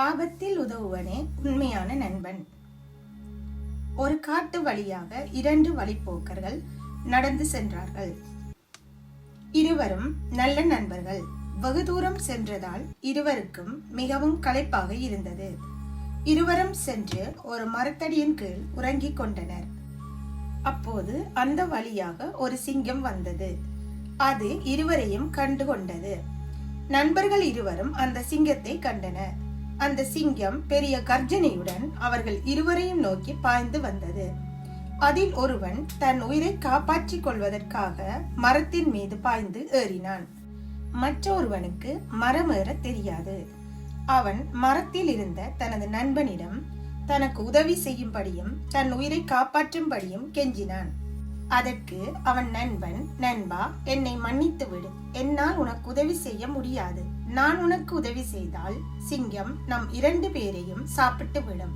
ஆபத்தில் உதவுவனே உண்மையான நண்பன். ஒரு காட்டு வழியாக 2 வழிப்போக்கர்கள் நடந்து சென்றார்கள். இருவரும் நல்ல நண்பர்கள். வெகு தூரம் சென்றதால் இருவருக்கும் மிகவும் களைப்பாக இருந்தது. இருவரும் சென்று ஒரு மரத்தடியின் கீழ் உறங்கிக் கொண்டனர். அப்போது அந்த வழியாக ஒரு சிங்கம் வந்தது. அது இருவரையும் கண்டு கொண்டது. நண்பர்கள் இருவரும் அந்த சிங்கத்தை கண்டனர். அந்த சிங்கம் பெரிய கர்ஜனையுடன் அவர்கள் இருவரையும் நோக்கி பாய்ந்து வந்தது. அதில் ஒருவன் தன் உயிரை காப்பாற்றிக் கொள்வதற்காக மரத்தின் மீது பாய்ந்து ஏறினான். மற்றொருவனுக்கு மரம் ஏற தெரியாது. அவன் மரத்தில் இருந்த தனது நண்பனிடம் தனக்கு உதவி செய்யும்படியும் தன் உயிரை காப்பாற்றும்படியும் கெஞ்சினான். அதற்கு அவன் நண்பன், நண்பா, என்னை மன்னித்து விடு. என்னால் உனக்கு உதவி செய்ய முடியாது. நான் உனக்கு உதவி செய்தால் சிங்கம் நம் 2 பேரையும் சாப்பிட்டு விடும்.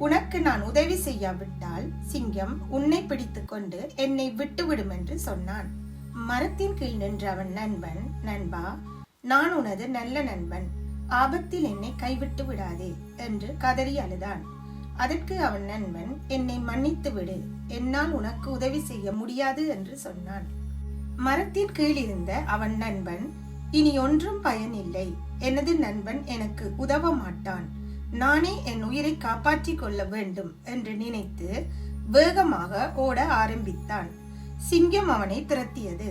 உனக்கு நான் உதவி செய்யாவிட்டால் சிங்கம் உன்னை பிடித்துக் கொண்டு என்னை விட்டு விடும் என்று சொன்னான். மரத்தின் கீழ் நின்ற அவன் நண்பன், நண்பா, நான் உனது நல்ல நண்பன். ஆபத்தில் என்னை கைவிட்டு விடாதே என்று கதறி அழுதான். அதற்கு அவன் நண்பன், என்னை மன்னித்து விடு. என்னால் உனக்கு உதவி செய்ய முடியாது என்று சொன்னான். மரத்தின் கீழ் இருந்த அவன் நண்பன், இனி ஒன்றும் பயன் இல்லை. எனது நண்பன் எனக்கு உதவ மாட்டான். நானே என் உயிரை காப்பாற்றிக் கொள்ள வேண்டும் என்று நினைத்து வேகமாக ஓட ஆரம்பித்தான். சிங்கம் அவனை துரத்தியது.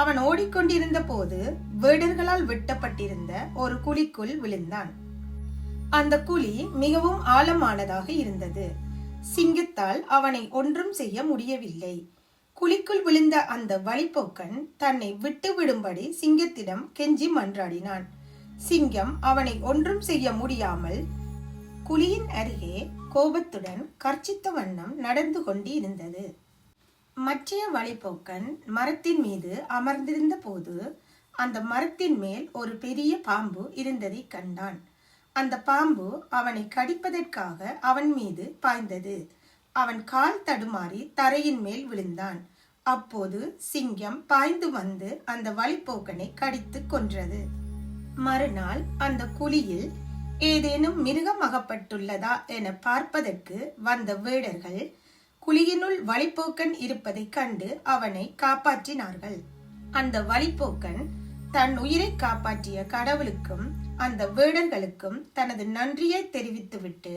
அவன் ஓடிக்கொண்டிருந்த போது வேடர்களால் வெட்டப்பட்டிருந்த ஒரு குழிக்குள் விழுந்தான். அந்த குழி மிகவும் ஆழமானதாக இருந்தது. சிங்கத்தால் அவனை ஒன்றும் செய்ய முடியவில்லை. குழிக்குள் விழுந்த அந்த வழிப்போக்கன் தன்னை விட்டு விடும்படி சிங்கத்திடம் கெஞ்சி மன்றாடினான். சிங்கம் அவனை ஒன்றும் செய்ய முடியாமல் குழியின் அருகே கோபத்துடன் கர்ச்சித்த வண்ணம் நடந்து கொண்டு இருந்தது. மற்றைய வழிப்போக்கன் மரத்தின் மீது அமர்ந்திருந்த போது அந்த மரத்தின் மேல் ஒரு பெரிய பாம்பு இருந்ததை கண்டான். அந்த பாம்பு அவனை கடிப்பதற்காக அவன் மீது பாய்ந்தது. அவன் கால் தடுமாறி தரையின் மேல் விழுந்தான். அப்போது சிங்கம் பாய்ந்து வந்து அந்த வழிப்போக்கனை கடித்து கொன்றது. மறுநாள் அந்த குழியில் ஏதேனும் மிருகம் அகப்பட்டுள்ளதா என பார்ப்பதற்கு வந்த வேடர்கள் குழியினுள் வழிப்போக்கன் இருப்பதை கண்டு அவனை காப்பாற்றினார்கள். அந்த வழிப்போக்கன் தன் உயிரை காப்பாற்றிய கடவுளுக்கும் அந்த வேடர்களுக்கும் தனது நன்றியை தெரிவித்துவிட்டு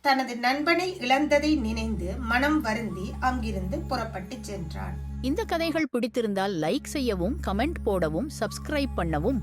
தனது நண்பனை இழந்ததை நினைந்து மனம் வருந்தி அங்கிருந்து புறப்பட்டு சென்றான். இந்த கதைகள் பிடித்திருந்தால் லைக் செய்யவும், கமெண்ட் போடவும், சப்ஸ்கிரைப் பண்ணவும்